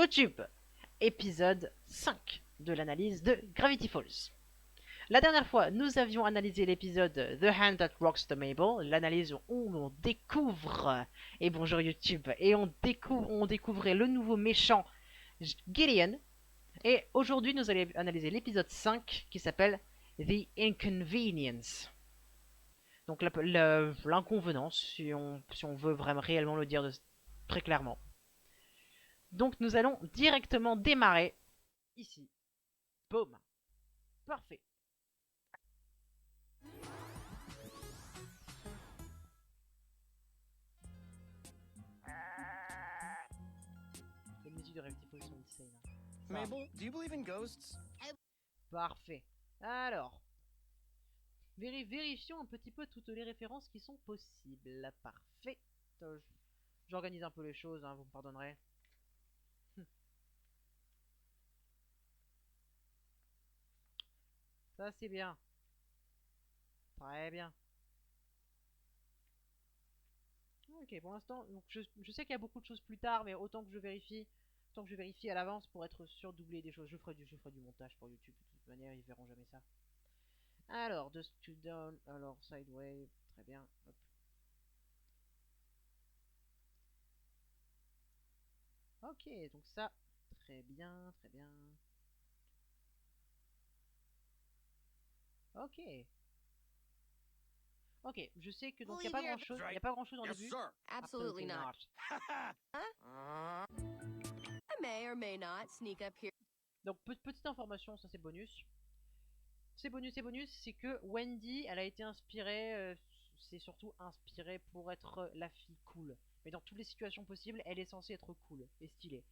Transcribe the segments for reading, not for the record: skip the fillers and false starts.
YouTube, épisode 5 de l'analyse de Gravity Falls. La dernière fois, nous avions analysé l'épisode The Hand That Rocks the Mabel, l'analyse où on découvre, et bonjour YouTube, et on découvrait le nouveau méchant Gideon. Et aujourd'hui, nous allons analyser l'épisode 5 qui s'appelle The Inconvenience. Donc l'inconvenance, si on veut vraiment réellement le dire très clairement. Donc nous allons directement démarrer ici. Boom. Parfait. Les musiques de Gravity Falls sont insane. Mabel, do you believe in ghosts? Parfait. Alors, vérifions un petit peu toutes les références qui sont possibles. Parfait. J'organise un peu les choses, hein, vous me pardonnerez. Ça c'est bien. Très bien. Ok, pour l'instant, je sais qu'il y a beaucoup de choses plus tard, mais autant que je vérifie à l'avance pour être sûr d'oublier des choses. Je ferai du montage pour YouTube, de toute manière, ils verront jamais ça. Alors, de Student, alors Sideway, très bien. Hop. Ok, donc ça, très bien, très bien. Ok. Ok, je sais que donc il n'y a pas grand chose, y a pas grand chose en début. Sir. Absolutely not. I may or may not sneak up here. Donc petite information, ça c'est bonus. C'est bonus, c'est que Wendy, elle a été inspirée, c'est surtout inspirée pour être la fille cool. Mais dans toutes les situations possibles, elle est censée être cool et stylée.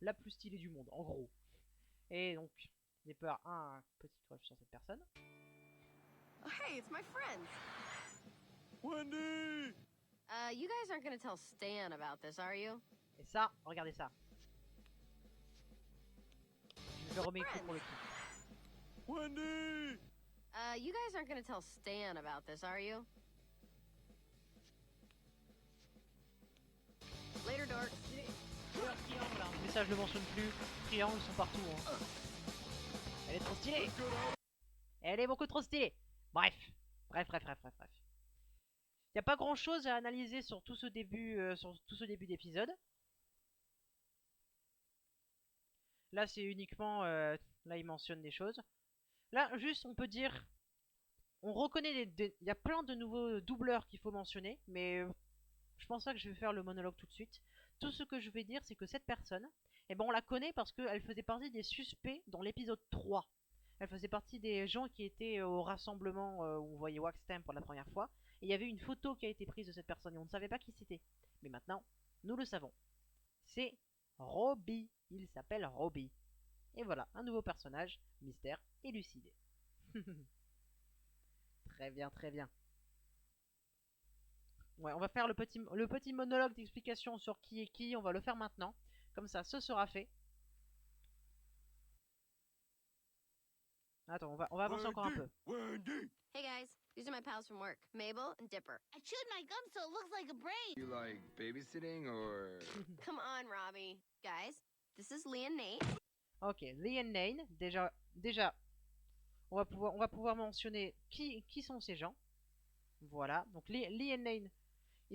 La plus stylée du monde, en gros. Et donc, j'ai peur, un petit crush sur cette personne. Oh, hey, it's my friends. Wendy! You guys aren't gonna tell Stan about this, are you? Et ça, regardez ça. Je remets le coup pour le kiff. Wendy! You guys aren't gonna tell Stan about this, are you? Later, dork. Triangle, hein. Le message ne mentionne plus. Triangles sont partout. Hein. Elle est trop stylée. Elle est beaucoup trop stylée. Bref. Il n'y a pas grand chose à analyser sur tout ce début, d'épisode. Là, c'est uniquement. Là, il mentionne des choses. Là, juste, on peut dire. On reconnaît il y a plein de nouveaux doubleurs qu'il faut mentionner, mais je pense pas que je vais faire le monologue tout de suite. Tout ce que je vais dire, c'est que cette personne, eh ben, on la connaît parce qu'elle faisait partie des suspects dans l'épisode 3. Elle faisait partie des gens qui étaient au rassemblement où on voyait Waxtam pour la première fois. Et il y avait une photo qui a été prise de cette personne et on ne savait pas qui c'était. Mais maintenant, nous le savons. C'est Robbie. Il s'appelle Robbie. Et voilà, un nouveau personnage, mystère élucidé. Très bien, très bien. Ouais, on va faire le petit monologue d'explication sur qui est qui. On va le faire maintenant. Comme ça, ce sera fait. Attends, on va avancer encore un peu. Wendy! Hey guys, these are my pals from work, Mabel and Dipper. I chewed my gum so it looks like a brain. You like babysitting or? Come on, Robbie. Guys, this is Lee and Nate. Ok, Lee and Nane. Déjà, on va pouvoir mentionner qui sont ces gens. Voilà. Donc Lee and Nane,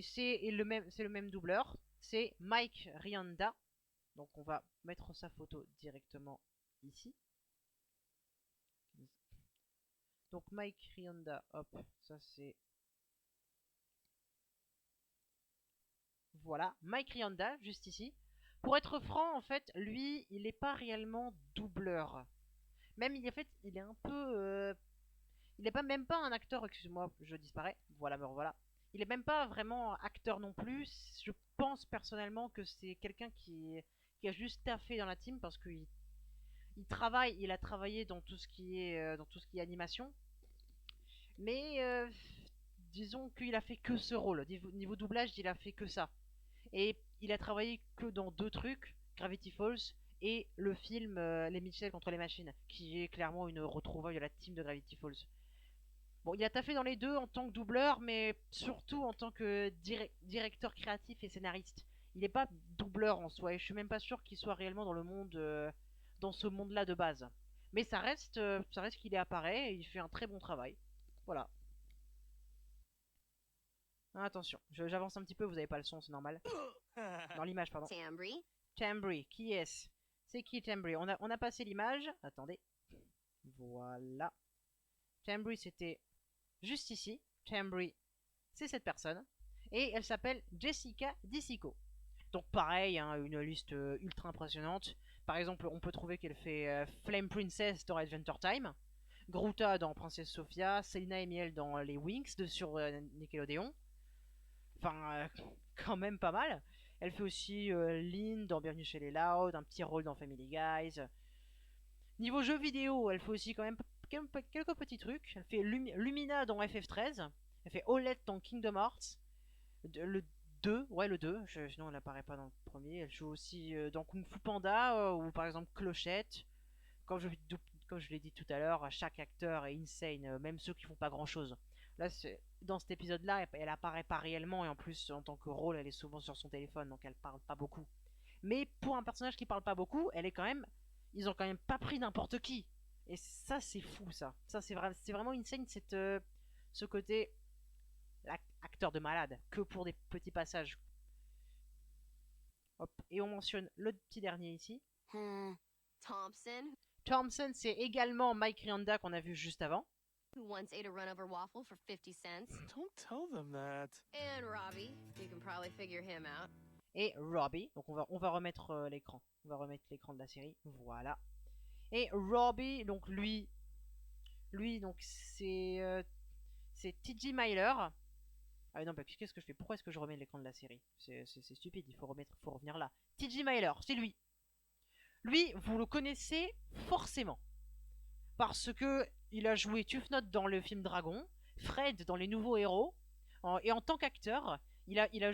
c'est le même doubleur. C'est Mike Rianda. Donc on va mettre sa photo directement ici. Donc Mike Rianda, hop, ça c'est... Voilà, Mike Rianda, juste ici. Pour être franc, en fait, lui, il n'est pas réellement doubleur. Même, il est un peu... Il n'est pas même pas un acteur, excuse-moi, je disparais. Voilà, me revoilà. Il est même pas vraiment acteur non plus. Je pense personnellement que c'est quelqu'un qui a juste taffé dans la team parce qu'il il a travaillé dans tout ce qui est animation. Mais disons qu'il a fait que ce rôle. Niveau doublage, il a fait que ça. Et il a travaillé que dans deux trucs, Gravity Falls et le film Les Mitchell contre les machines, qui est clairement une retrouvaille de la team de Gravity Falls. Bon, il a taffé dans les deux en tant que doubleur, mais surtout en tant que directeur créatif et scénariste. il n'est pas doubleur en soi, et je suis même pas sûr qu'il soit réellement dans le monde, dans ce monde-là de base. Mais ça reste qu'il y apparaît et il fait un très bon travail. Voilà. Ah, attention, j'avance un petit peu, vous avez pas le son, c'est normal. Dans l'image, pardon. Tambry. Tambry, qui est-ce? C'est qui Tambry? On a passé l'image. Attendez. Voilà. Tambry, c'était juste ici. Tambry, c'est cette personne. Et elle s'appelle Jessica DiCicco. Donc pareil, hein, une liste ultra impressionnante. Par exemple, on peut trouver qu'elle fait Flame Princess dans Adventure Time, Groota dans Princesse Sophia, Selina et Miel dans les Winx sur Nickelodeon. Enfin, quand même pas mal. Elle fait aussi Lynn dans Bienvenue chez les Loud, un petit rôle dans Family Guys. Niveau jeux vidéo, elle fait aussi quand même quelques petits trucs. Elle fait Lumina dans FF13. Elle fait Olette dans Kingdom Hearts. Le 2, ouais le 2, sinon elle apparaît pas dans le premier. Elle joue aussi dans Kung Fu Panda ou par exemple Clochette. Comme je l'ai dit tout à l'heure, chaque acteur est insane, même ceux qui font pas grand chose. Là, dans cet épisode-là, elle apparaît pas réellement et en plus, en tant que rôle, elle est souvent sur son téléphone, donc elle parle pas beaucoup. Mais pour un personnage qui parle pas beaucoup, elle est quand même, ils ont quand même pas pris n'importe qui. Et ça, c'est fou, ça. Ça, c'est vraiment insane, ce côté acteur de malade, que pour des petits passages. Hop, et on mentionne le petit dernier ici. Thompson, Thompson, c'est également Mike Rianda qu'on a vu juste avant. who once ate a run-over waffle for 50 cents. Don't tell them that. And Robbie, you can probably figure him out. Et Robbie, donc on va remettre l'écran. On va remettre l'écran de la série, voilà. Et Robbie, donc lui donc c'est T.J. Myler. Ah non, bah, qu'est-ce que je fais? Pourquoi est-ce que je remets l'écran de la série? C'est stupide, il faut revenir là. T.J. Myler, c'est lui. Lui, vous le connaissez forcément. Parce que il a joué Tough Note dans le film Dragon, Fred dans Les Nouveaux Héros, et en tant qu'acteur, il a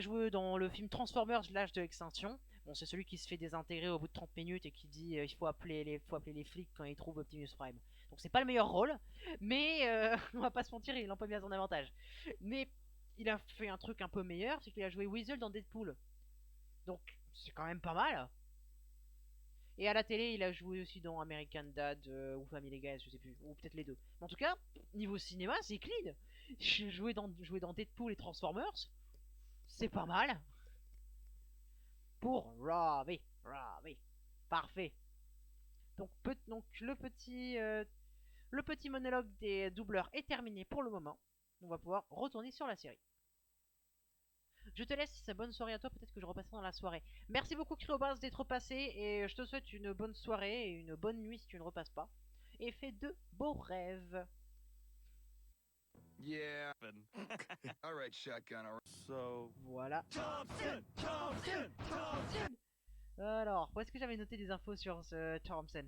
joué dans le film Transformers l'âge de l'extinction. Bon, c'est celui qui se fait désintégrer au bout de 30 minutes et qui dit il faut appeler les flics quand il trouve Optimus Prime. Donc c'est pas le meilleur rôle, mais on va pas se mentir, il en peut bien son avantage. Mais il a fait un truc un peu meilleur, c'est qu'il a joué Weasel dans Deadpool. Donc c'est quand même pas mal. Et à la télé, il a joué aussi dans American Dad ou Family Guy, je sais plus, ou peut-être les deux. Mais en tout cas, niveau cinéma, c'est clean. Jouer dans Deadpool et Transformers, c'est pas mal. Pour Robbie. Parfait. Donc le petit monologue des doubleurs est terminé pour le moment. On va pouvoir retourner sur la série. Je te laisse, bonne soirée à toi, peut-être que je repasserai dans la soirée. Merci beaucoup Cryobas d'être passé et je te souhaite une bonne soirée et une bonne nuit si tu ne repasses pas. Et fais de beaux rêves. Yeah. All right, shotgun. All right. So. Voilà. Thompson! Alors, où est-ce que j'avais noté des infos sur ce Thompson?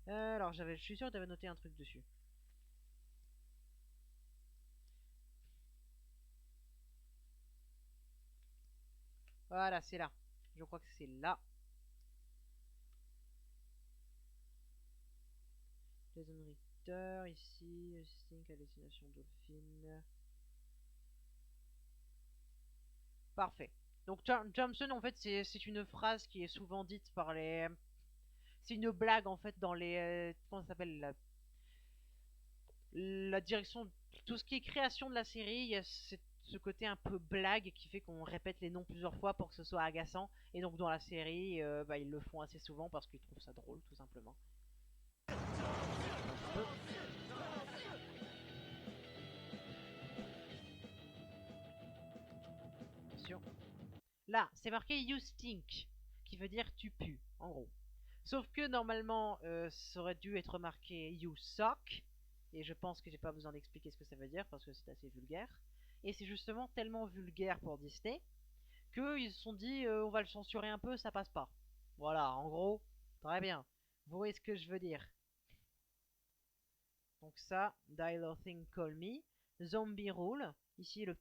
Alors, je suis sûr que j'avais noté un truc dessus. Voilà, c'est là. Je crois que c'est là. Jason Ritter, ici, Stink à destination Dolphin. Parfait. Donc Thompson, en fait, c'est une phrase qui est souvent dite par les... C'est une blague, en fait, dans les... comment ça s'appelle la direction... Tout ce qui est création de la série, il y a ce côté un peu blague qui fait qu'on répète les noms plusieurs fois pour que ce soit agaçant. Et donc dans la série, ils le font assez souvent parce qu'ils trouvent ça drôle, tout simplement. Attention. Là, c'est marqué You Stink, qui veut dire tu pues, en gros. Sauf que normalement, ça aurait dû être marqué You Suck. Et je pense que j'ai pas besoin d'expliquer ce que ça veut dire parce que c'est assez vulgaire. Et c'est justement tellement vulgaire pour Disney qu'ils se sont dit on va le censurer un peu, ça passe pas. Voilà, en gros, très bien. Vous voyez ce que je veux dire. Donc ça, Die Thing Call Me, Zombie Rule, ici les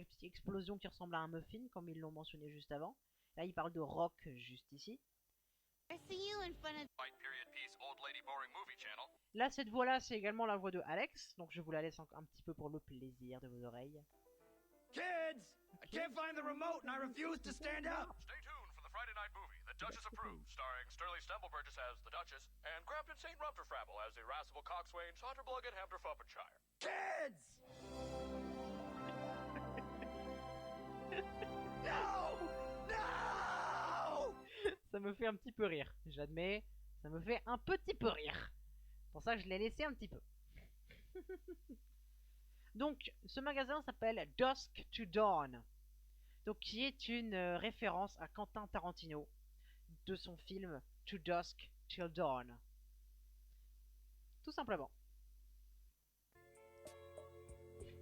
petites explosions qui ressemblent à un muffin comme ils l'ont mentionné juste avant. Là il parle de rock juste ici. I see you in front of Là cette voix là c'est également la voix de Alex, donc je vous la laisse un petit peu pour le plaisir de vos oreilles. Kids! I can't find the remote and I refuse to stand up. Stay tuned for the Friday night movie, The Duchess Approved, starring Sterling Stembleburgess as the Duchess and Grafton St. Rupterfrabble as the irascible coxswain Saunterblug and Hampterfuppenshire. Kids! No! No! Ça me fait un petit peu rire, j'admets. Ça me fait un petit peu rire. C'est pour ça que je l'ai laissé un petit peu. Donc, ce magasin s'appelle Dusk to Dawn. Donc, qui est une référence à Quentin Tarantino de son film To Dusk Till Dawn. Tout simplement.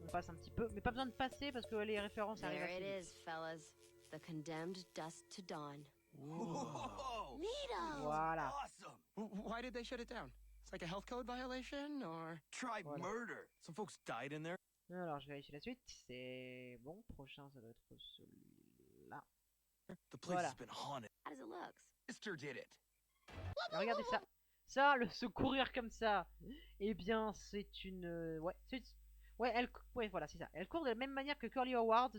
On passe un petit peu, mais pas besoin de passer parce que les références arrivent There assez it vite. is, fellas. The condemned dusk to dawn. Whoa! Neato! Voilà. Awesome! Why did they shut it down? It's like a health code violation, or Try Voilà. murder. some folks died in there? Alors, je vérifie la suite. C'est bon. Prochain, ça doit être celui-là. The place Voilà. has been haunted. How does it look? Mister did it. Alors, regardez ça. Ça, se courir comme ça, eh bien, c'est une... ouais, ouais, voilà, c'est ça. Elle court de la même manière que Curly Howard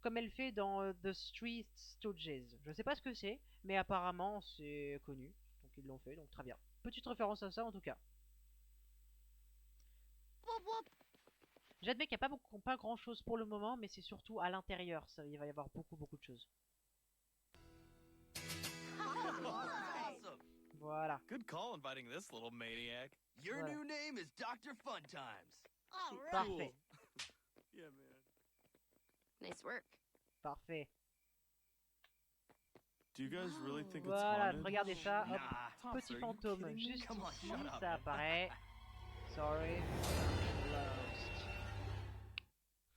comme elle fait dans The Three Stooges. Je sais pas ce que c'est, mais apparemment, c'est connu. Donc, ils l'ont fait, donc très bien. Petite référence à ça, en tout cas. Whoop, whoop. J'admets qu'il n'y a pas grand chose pour le moment, mais c'est surtout à l'intérieur. Il va y avoir beaucoup de choses. Awesome! Voilà. Good call inviting this little maniac. Your Voilà. new name is Dr. Fun Times. All right. Parfait. Yeah, man. Nice work. Parfait. Do you guys really think it's Voilà, haunted? regardez ça. Hop. Nah. Thomas, Petit are you fantôme kidding me? juste Come on, ici, shut up. ça apparaît. Sorry. Lost.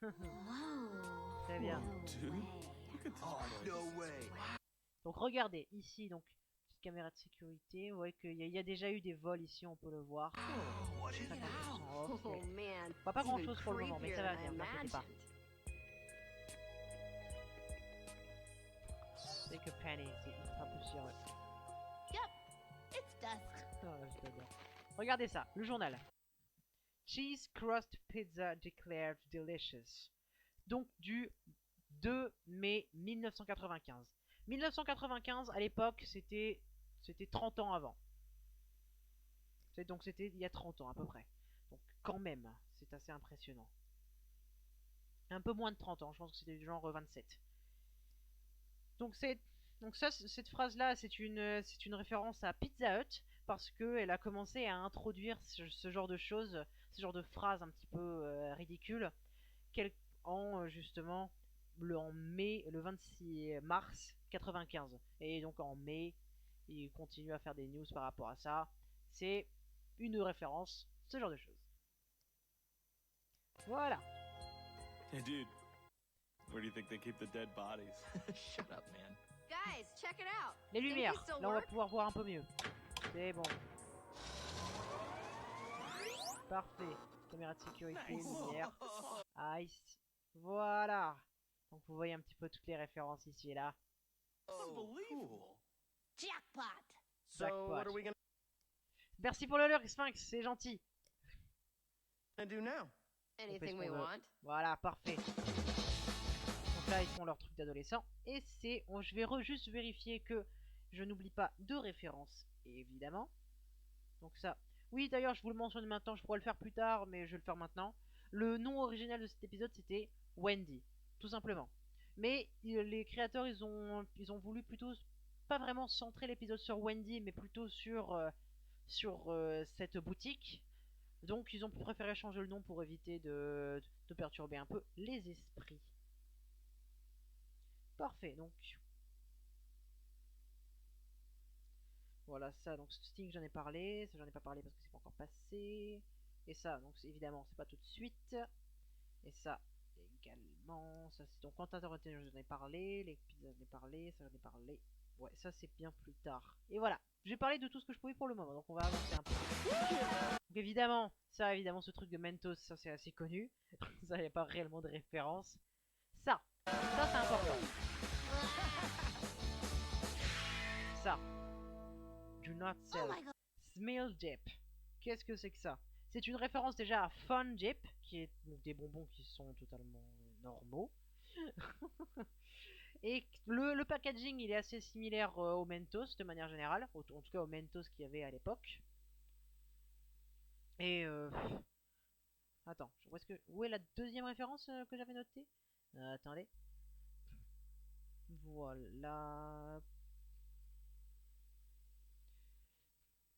Whoa. Très bien. Dude, look at this Oh, place. no way. Donc regardez, ici, donc, petite caméra de sécurité. Vous voyez qu'il y a déjà eu des vols ici, on peut le voir. What is 50% off, Oh mais man. on voit pas it's grand even chose pour le moment, mais ça va creepier venir, than I ne vous inquiétez pas. imagined. C'est que Penny, c'est ultra poussiéreux. It's dusk. Oh, je l'adore. Regardez ça, le journal. Cheese crust pizza declared delicious. Donc du 2 mai 1995. 1995, à l'époque, c'était 30 ans avant. Donc c'était il y a 30 ans à peu près. Donc quand même, c'est assez impressionnant. Un peu moins de 30 ans, je pense que c'était du genre 27. Donc cette phrase-là, c'est une référence à Pizza Hut parce qu'elle a commencé à introduire ce genre de choses, ce genre de phrases un petit peu ridicules, justement le 26 mars 95. Et donc en mai, il continue à faire des news par rapport à ça. C'est une référence, ce genre de choses. Voilà. Hey, dude, where do you think they keep the dead bodies? Shut up, man. Guys, check it out. Les Think lumières, these still là on va work? pouvoir voir un peu mieux. C'est bon. Parfait. Caméra de sécurité, lumière. Ice. Voilà. Donc vous voyez un petit peu toutes les références ici et là. Unbelievable. Jackpot. So, Jackpot. what are we Merci pour le lurk, Sphinx, c'est gentil. gonna do now? Anything ce we qu'on veut. want. Voilà, parfait. Donc là, ils font leur truc d'adolescent. Et je vais juste vérifier que je n'oublie pas de référence, évidemment. Donc ça. Oui, d'ailleurs, je vous le mentionne maintenant, je pourrais le faire plus tard, mais je vais le faire maintenant. Le nom original de cet épisode, c'était Wendy, tout simplement. Mais les créateurs, ils ont voulu plutôt pas vraiment centrer l'épisode sur Wendy, mais plutôt sur cette boutique. Donc ils ont préféré changer le nom pour éviter de perturber un peu les esprits. Parfait, donc voilà ça, donc Sting j'en ai parlé, ça j'en ai pas parlé parce que c'est pas encore passé. Et ça, donc évidemment c'est pas tout de suite. Et ça également, ça c'est donc Quentin Tarantino j'en ai parlé, les pizzas j'en ai parlé, ça j'en ai parlé. Ouais, ça c'est bien plus tard. Et voilà, j'ai parlé de tout ce que je pouvais pour le moment, donc on va avancer un peu. Donc évidemment, ce truc de Mentos, ça c'est assez connu. Ça, il n'y a pas réellement de référence. Ça c'est important. Ça. Do not Oh sell. my god. Smell Dip. Qu'est-ce que c'est que ça? C'est une référence déjà à Fun Dip, qui est donc des bonbons qui sont totalement normaux. Et le packaging, il est assez similaire au Mentos de manière générale, en tout cas au Mentos qu'il y avait à l'époque. Et attends, où est la deuxième référence que j'avais notée? Attendez. Voilà.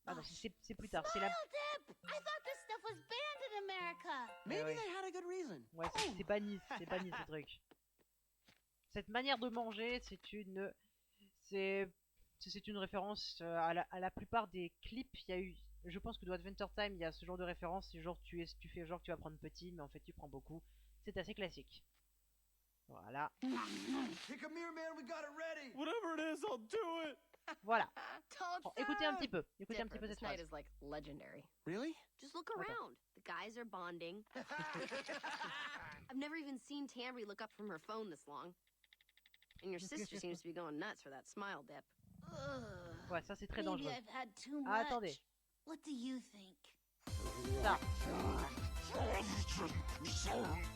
Ah non, c'est plus tard. C'est la. Smile dip! I thought this stuff was banned in America. Maybe ouais. they had a good reason. Ouais, c'est banni ce truc. Cette manière de manger, c'est une référence à la plupart des clips. Il y a eu, je pense que dans Adventure Time, il y a ce genre de référence. C'est genre tu fais genre que tu vas prendre petit, mais en fait tu prends beaucoup. C'est assez classique. Voilà. Hey, come here, man. We got it ready. Whatever it is, I'll do it. Voilà. Told Bon, écoutez un food. petit peu. Écoutez un Dipper, petit peu this cette night phrase. is like legendary. Really? Just look Okay. around. The guys are bonding. I've never even seen Tambry look up from her phone this long. And your sister seems to be going nuts for that smile dip. Ugh. Ouais, ça c'est très Maybe dangereux. I've had too much. Ah, attendez. What do you think? Ça.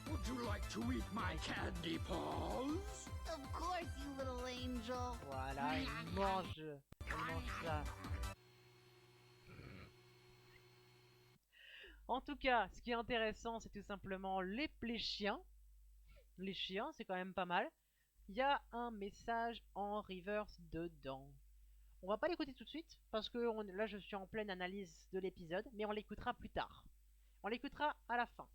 Would you like to eat my candy paws? Of course, you little angel. Voilà, il mange ça. En tout cas, ce qui est intéressant, c'est tout simplement les chiens. Les chiens, c'est quand même pas mal. Il y a un message en reverse dedans. On va pas l'écouter tout de suite, parce que là je suis en pleine analyse de l'épisode, mais on l'écoutera plus tard. On l'écoutera à la fin.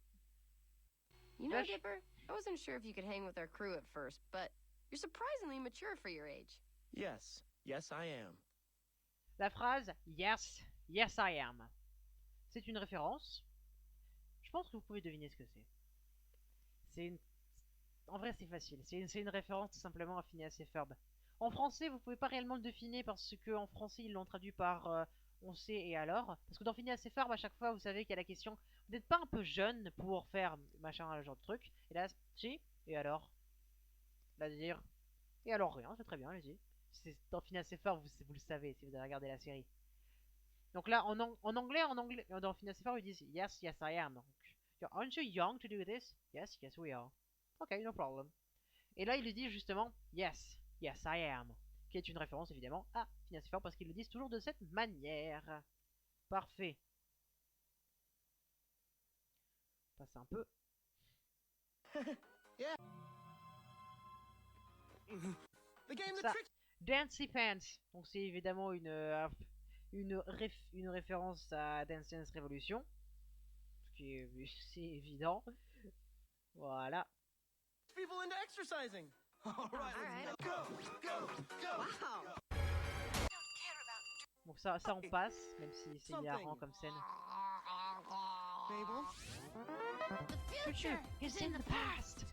You know, Gosh. Dipper, I wasn't sure if you could hang with our crew at first, but you're surprisingly mature for your age. Yes. Yes, I am. La phrase Yes, yes I am. C'est une référence. Je pense que vous pouvez deviner ce que c'est. En vrai, c'est facile. C'est une référence tout simplement à Phineas et Ferb. En français, vous pouvez pas réellement le deviner parce que en français, ils l'ont traduit par on sait et alors. Parce que dans Phineas et Ferb, à chaque fois, vous savez qu'il y a la question vous n'êtes pas un peu jeune pour faire machin, ce genre de truc. Et là, si, et alors? Là, dire et alors rien, c'est très bien, allez-y. Dans Phineas et Ferb, vous le savez si vous avez regardé la série. Donc là, en anglais, dans Phineas et Ferb, ils disent yes, yes I am. Donc, aren't you young to do this? Yes, yes we are. Ok, no problem. Et là, il lui dit justement yes, yes I am, qui est une référence évidemment à Phineas et Ferb parce qu'ils le disent toujours de cette manière. Parfait. On passe un peu. The game Ça. that tricks. Dancy Pants. Donc c'est évidemment une référence à Dance Dance Revolution. Ce qui est c'est évident. Voilà. People into exercising. All right, right. let's go, go, go. Wow. Donc ça on passe, même si c'est hilarant comme scène. Mabel. The future is in the past.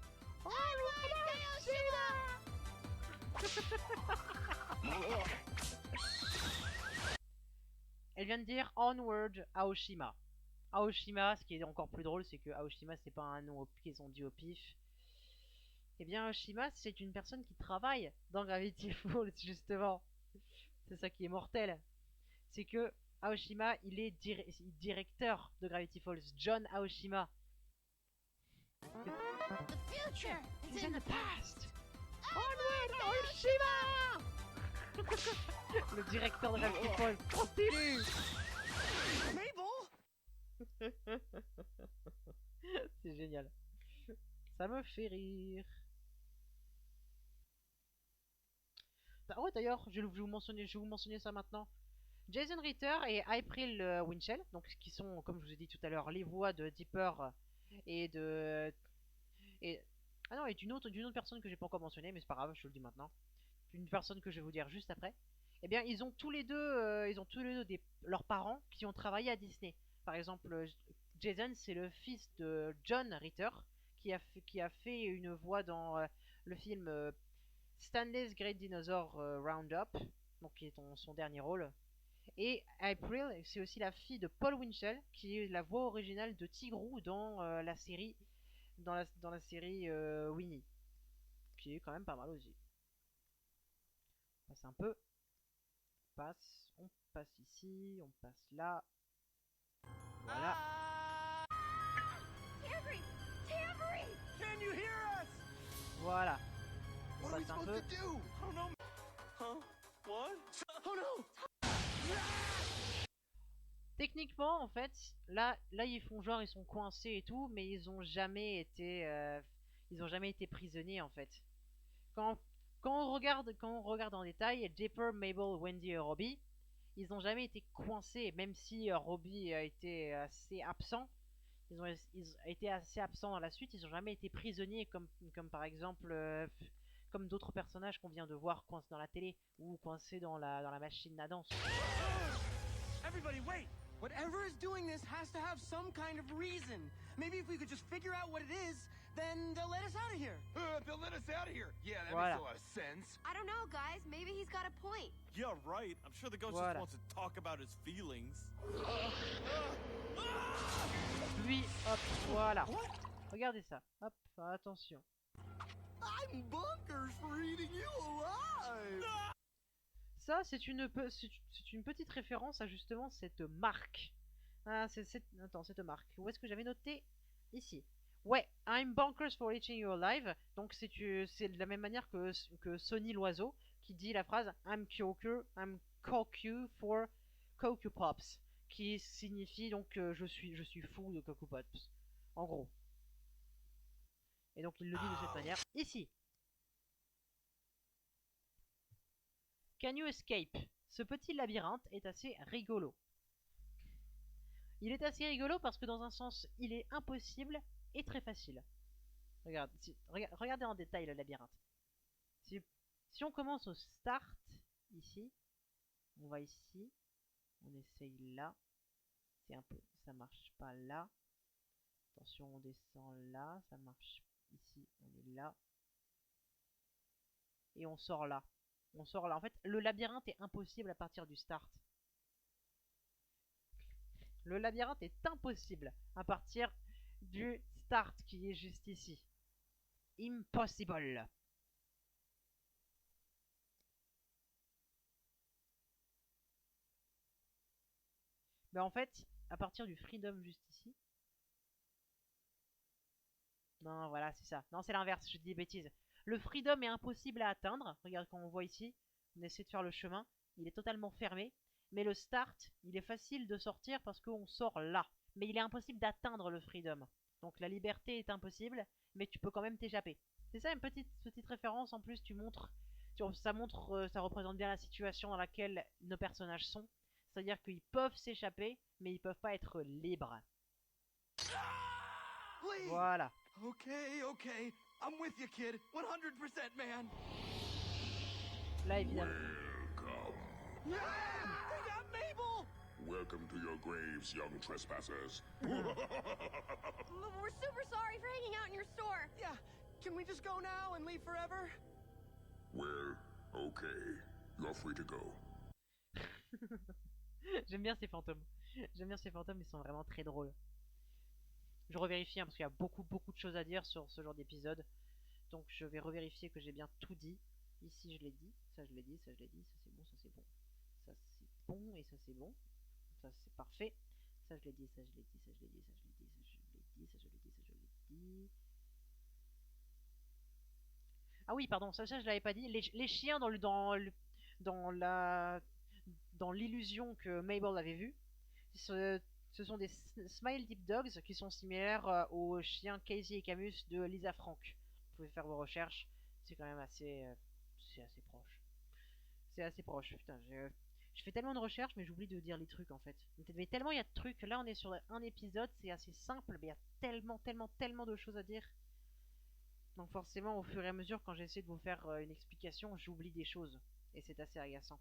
Elle vient de dire Onward Aoshima. Aoshima, ce qui est encore plus drôle, c'est que Aoshima c'est pas un nom qu'ils ont dit au pif. Eh bien Aoshima c'est une personne qui travaille dans Gravity Falls justement. C'est ça qui est mortel. C'est que Aoshima il est directeur de Gravity Falls. John Aoshima. The future is in the past. Onward Aoshima. Le directeur de Gravity Falls continue. Mabel. C'est génial. Ça me fait rire. Ah ouais d'ailleurs, je vais vous mentionner ça maintenant. Jason Ritter et April Winchell, donc qui sont, comme je vous ai dit tout à l'heure, les voix de Dipper et de ah non, et d'une autre personne que j'ai pas encore mentionnée, mais c'est pas grave, je vous le dis maintenant. Une personne que je vais vous dire juste après. Eh bien, ils ont tous les deux, leurs parents qui ont travaillé à Disney. Par exemple, Jason, c'est le fils de John Ritter qui a fait une voix dans le film Stanley's Great Dinosaur Roundup, donc qui est son dernier rôle. Et April, c'est aussi la fille de Paul Winchell, qui est la voix originale de Tigrou dans la série, Winnie, qui est quand même pas mal aussi. On passe un peu, on passe ici, on passe là. Voilà. Tambry! Tambry! Can you hear us? Voilà. On What are we passe un supposed peu. to do? I don't know. Huh? What? Oh no! Techniquement, en fait, là, ils font genre ils sont coincés et tout, mais ils ont jamais été prisonniers en fait. Quand, quand on regarde en détail, Dipper, Mabel, Wendy et Robbie, ils ont jamais été coincés, même si Robbie a été assez absent. Ils ont été assez absents dans la suite. Ils ont jamais été prisonniers comme par exemple comme d'autres personnages qu'on vient de voir coincés dans la télé ou coincés dans la machine à danse. Everybody, wait! Whatever is doing this has to have some kind of reason. Maybe if we could just figure out what it is, then they'll let us out of here. They'll let us out of here. Yeah, that Voilà. makes a lot of sense. I don't know, guys. Maybe he's got a point. Yeah, right. I'm sure the ghost Voilà. just wants to talk about his feelings. Lui, hop, voilà. Regardez ça. Hop, attention. I'm bonkers for eating you alive! Ça, c'est une petite référence à justement cette marque. Ah, attends, cette marque. Où est-ce que j'avais noté? Ici. Ouais, I'm bonkers for eating you alive. Donc c'est de la même manière que Sonny l'oiseau qui dit la phrase I'm cock you for Cocoa Pops, qui signifie donc je suis fou de Cocoa Pops. En gros. Et donc il le dit de cette manière. Ici. Can you escape? Ce petit labyrinthe est assez rigolo. Il est assez rigolo parce que dans un sens, il est impossible et très facile. Regardez en détail le labyrinthe. Si on commence au start, ici, on va ici, on essaye là, ça marche pas là. Attention, on descend là, ça marche ici, on est là. Et on sort là. On sort là. En fait, le labyrinthe est impossible à partir du start. Le labyrinthe est impossible à partir du start qui est juste ici. Impossible. Mais en fait, à partir du freedom juste ici. Non, voilà, c'est ça. Non, c'est l'inverse, je dis des bêtises. Le freedom est impossible à atteindre. Regarde quand on voit ici. On essaie de faire le chemin. Il est totalement fermé. Mais le start, il est facile de sortir parce qu'on sort là. Mais il est impossible d'atteindre le freedom. Donc la liberté est impossible, mais tu peux quand même t'échapper. C'est ça une petite référence en plus, ça représente bien la situation dans laquelle nos personnages sont. C'est-à-dire qu'ils peuvent s'échapper, mais ils peuvent pas être libres. Please! Voilà. Okay, okay. I'm with you, kid. 100%, man. Là évidemment. Welcome. Ah! They got Mabel! Welcome to your graves, young trespassers. We're super sorry for hanging out in your store. Yeah, can we just go now and leave forever? Well, okay. You're free to go. J'aime bien ces fantômes. J'aime bien ces fantômes, ils sont vraiment très drôles. Je revérifie parce qu'il y a beaucoup de choses à dire sur ce genre d'épisode. Donc je vais revérifier que j'ai bien tout dit. Ici je l'ai dit, ça je l'ai dit, ça je l'ai dit, ça c'est bon, ça c'est bon. Ça c'est bon et ça c'est bon. Ça c'est parfait. Ça je l'ai dit, ça je l'ai dit, ça je l'ai dit, ça je l'ai dit, ça je l'ai dit, ça je l'ai dit, ça je l'ai dit. Ah oui, pardon, ça je l'avais pas dit. Les chiens dans l'illusion que Mabel avait vue, ce sont des Smile Deep Dogs qui sont similaires aux chiens Casey et Camus de Lisa Frank. Vous pouvez faire vos recherches, c'est quand même assez proche. C'est assez proche, putain, je fais tellement de recherches mais j'oublie de dire les trucs en fait. Mais tellement il y a de trucs, là on est sur un épisode, c'est assez simple mais il y a tellement de choses à dire. Donc forcément au fur et à mesure quand j'essaie de vous faire une explication, j'oublie des choses et c'est assez agaçant.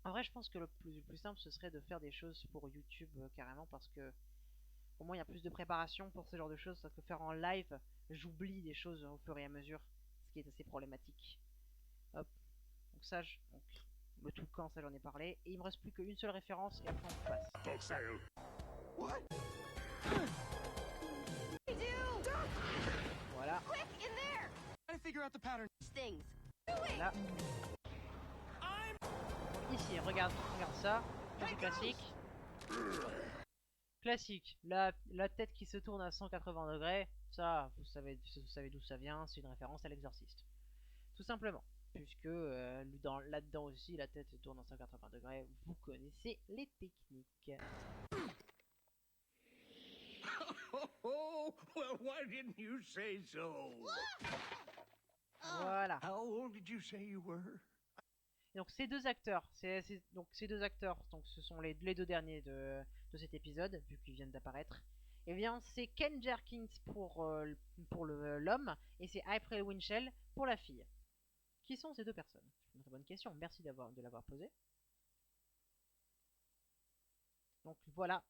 En vrai je pense que le plus simple ce serait de faire des choses pour YouTube carrément parce que au moins il y a plus de préparation pour ce genre de choses, parce que faire en live j'oublie des choses au fur et à mesure, ce qui est assez problématique. Hop, donc ça, donc, le tout camp ça j'en ai parlé, et il me reste plus qu'une seule référence et après on passe. Dog sale. What? Hey, dude! Voilà, Quick, in there! Try to figure out the pattern. Stings. là. Ici, regarde ça, c'est classique. Classique, la tête qui se tourne à 180 degrés, Ça, vous savez d'où ça vient, c'est une référence à l'exorciste. Tout simplement. Puisque là-dedans aussi, la tête tourne en 180 degrés, vous connaissez les techniques. Oh, well, why didn't you say so? Voilà. How old did you say you were? Et donc ces deux acteurs, donc ce sont les deux derniers de cet épisode, vu qu'ils viennent d'apparaître. Et bien c'est Ken Jerkins pour l'homme, et c'est April Winchell pour la fille. Qui sont ces deux personnes? C'est une très bonne question, merci de l'avoir posée. Donc voilà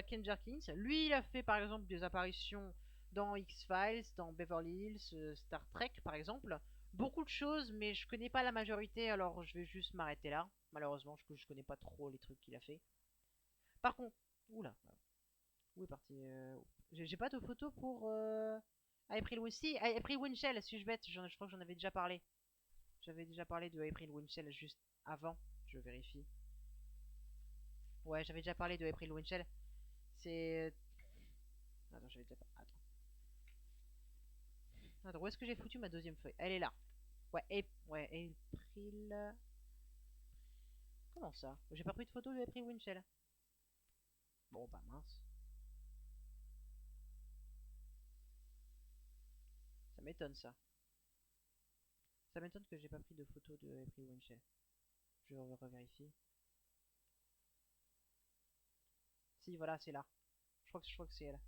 Ken Jerkins. Lui, il a fait par exemple des apparitions dans X-Files, dans Beverly Hills, Star Trek par exemple. Beaucoup de choses, mais je connais pas la majorité, alors je vais juste m'arrêter là. Malheureusement, je connais pas trop les trucs qu'il a fait. Par contre, oula, où est parti j'ai pas de photo pour April Winchell. April Winchell, suis-je bête? Je crois que j'en avais déjà parlé. J'avais déjà parlé de April Winchell juste avant. Je vérifie. Ouais, j'avais déjà parlé de April Winchell. C'est... Attends, j'avais déjà parlé. Attends, où est-ce que j'ai foutu ma deuxième feuille? Elle est là. Ouais, April... Comment ça? J'ai pas pris de photo de April Winchell. Bon, bah mince. Ça m'étonne ça. Ça m'étonne que j'ai pas pris de photo de April Winchell. Je revérifie. Si, voilà, c'est là. Je crois que c'est elle.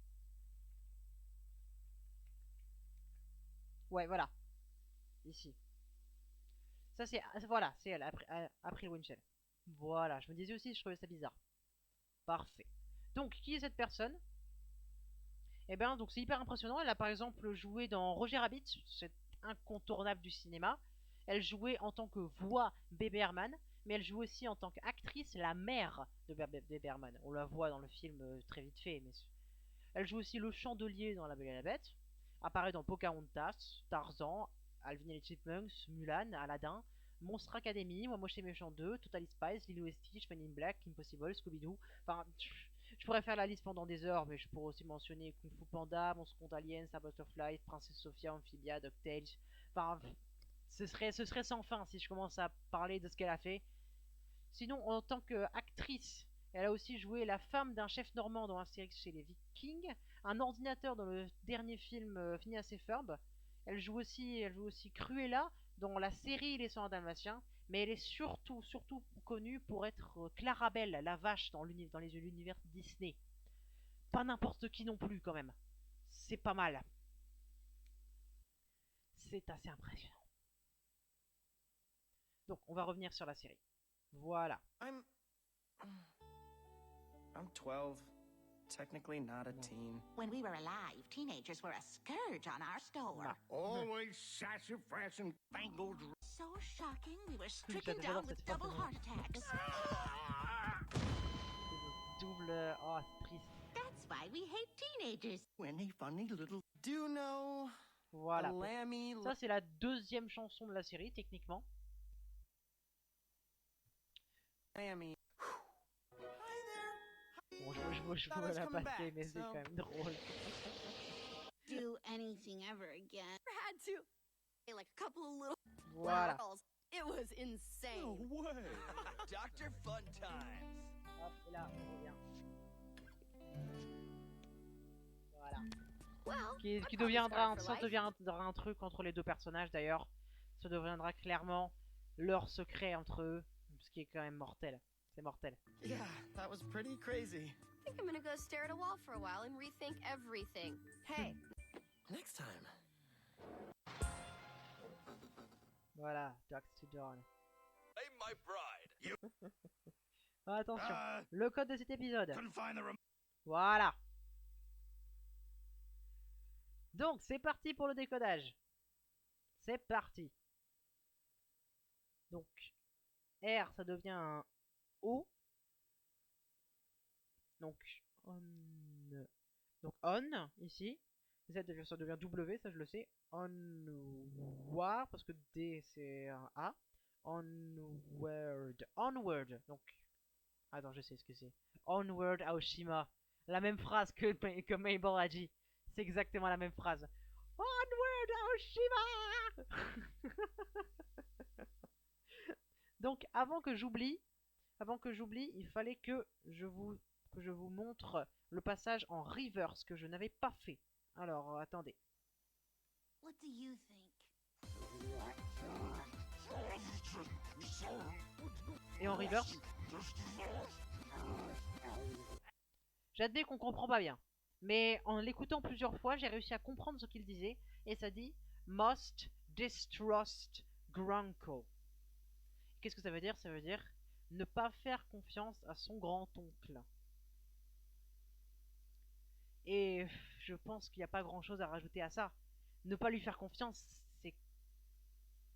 Ouais, voilà. Ici. Ça, c'est... Voilà, c'est elle, April Winchell. Voilà, je me disais aussi, je trouvais ça bizarre. Parfait. Donc, qui est cette personne? Eh bien, donc c'est hyper impressionnant. Elle a par exemple joué dans Roger Rabbit, c'est incontournable du cinéma. Elle jouait en tant que voix Bébé Herman, mais elle joue aussi en tant qu'actrice la mère de Bébé Herman. On la voit dans le film très vite fait, mais elle joue aussi le chandelier dans La Belle et la Bête. Apparaît dans Pocahontas, Tarzan, Alvin et les Chipmunks, Mulan, Aladdin, Monstre Academy, Moi Moche et Méchant 2, Totally Spies, Lilo et Stitch, Men in Black, Impossible, Scooby-Doo. Enfin, je pourrais faire la liste pendant des heures, mais je pourrais aussi mentionner Kung Fu Panda, Monstre contre Alien, Butterfly, Princesse Sophia, Amphibia, DuckTales. Enfin, ce serait sans fin si je commence à parler de ce qu'elle a fait. Sinon, en tant qu'actrice, elle a aussi joué la femme d'un chef normand dans la série chez les Vikings, un ordinateur dans le dernier film Phineas et Ferb. Elle joue aussi Cruella dans la série Les 101 Dalmatiens, mais elle est surtout connue pour être Clarabelle, la vache dans l'univers Disney. Pas n'importe qui non plus quand même. C'est pas mal. C'est assez impressionnant. Donc, on va revenir sur la série. Voilà. I'm 12. Technically not a teen. When we were alive, teenagers were a scourge on our store. Always sassafras and fangled. So shocking, we were stricken down with double heart attacks. Double... Oh, c'est triste. That's why we hate teenagers. Any funny little... Do know... Voilà. Lammy... Ça, c'est la deuxième chanson de la série, techniquement. Lammy... Bon, je veux la passer, mais c'est quand même drôle. Do anything ever again. Had to. Like a couple of little Voilà. girls. It was insane. way! Dr. Fun Times. Hop, et là, on revient. Voilà. Well, Qui deviendra un truc entre les deux personnages d'ailleurs. Ça deviendra clairement leur secret entre eux, ce qui est quand même mortel. C'est mortel. Yeah, that was pretty crazy. I think I'm gonna go stare at a wall for a while and rethink everything. Hey, Next time. Voilà, Jack to Dawn. Name my bride. Attention, le code de cet épisode. Couldn't find the Voilà. Donc, c'est parti pour le décodage. C'est parti. Donc, R, ça devient un O. Donc, on, ici. Z, ça devient W, ça je le sais. Onward, parce que D, c'est un A. Onward. Donc, attends, je sais ce que c'est. Onward Aoshima. La même phrase que Mabel a dit. C'est exactement la même phrase. Onward, Oshiba. Donc avant que j'oublie, il fallait que je vous montre le passage en reverse que je n'avais pas fait. Alors attendez. What do you think? Et en reverse, j'admets qu'on comprend pas bien. Mais en l'écoutant plusieurs fois, j'ai réussi à comprendre ce qu'il disait. Et ça dit Must distrust Grunko. Qu'est-ce que ça veut dire? Ça veut dire ne pas faire confiance à son grand-oncle. Et je pense qu'il n'y a pas grand-chose à rajouter à ça. Ne pas lui faire confiance, c'est...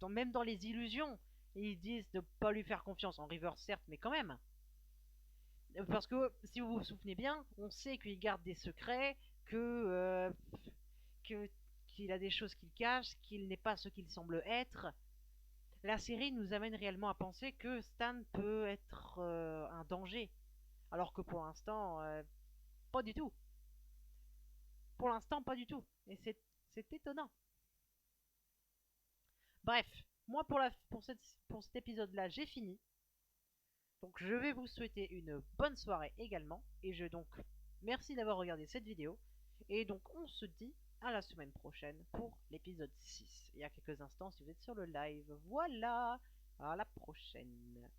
Même dans les illusions, ils disent de ne pas lui faire confiance. En reverse, certes, mais quand même. Parce que, si vous vous souvenez bien, on sait qu'il garde des secrets, qu'il a des choses qu'il cache, qu'il n'est pas ce qu'il semble être. La série nous amène réellement à penser que Stan peut être un danger. Alors que pour l'instant, pas du tout. Pour l'instant, pas du tout. Et c'est étonnant. Bref, moi pour cet épisode-là, j'ai fini. Donc je vais vous souhaiter une bonne soirée également. Et merci d'avoir regardé cette vidéo. Et donc on se dit à la semaine prochaine pour l'épisode 6. Il y a quelques instants si vous êtes sur le live. Voilà, à la prochaine.